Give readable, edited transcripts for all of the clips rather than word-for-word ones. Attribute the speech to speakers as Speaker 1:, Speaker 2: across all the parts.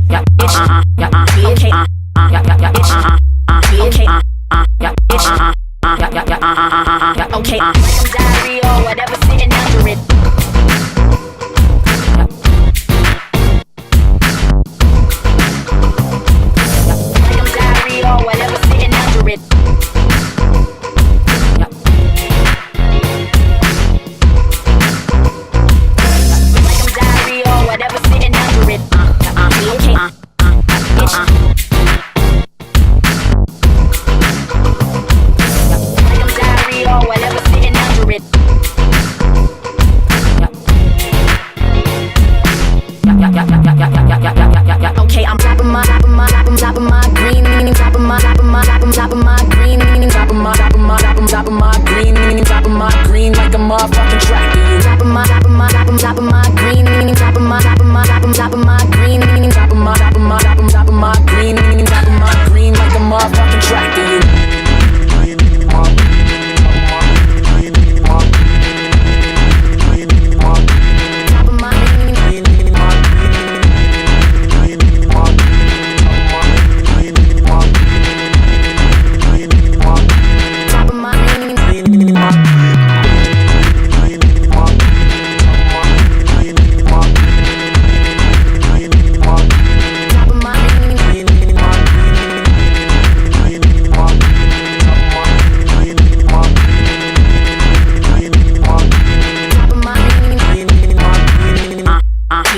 Speaker 1: yeah, bitch, yeah, okay, yeah, bitch, okay, yeah, bitch, yeah, okay, like I'm diarrhea or whatever, sitting under it. Like I'm diarrhea or whatever, sitting under it. Okay, I'm top of my green, top of my green, top of my green, like a motherfucking tractor. Top of my green, top of my green, top of my green, like a motherfucking tractor.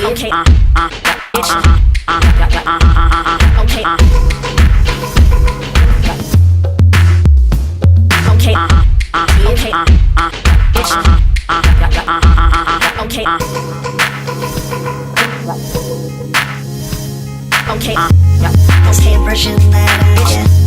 Speaker 1: Okay, bitch, okay, okay, okay, bitch, okay, okay,
Speaker 2: Version that I get.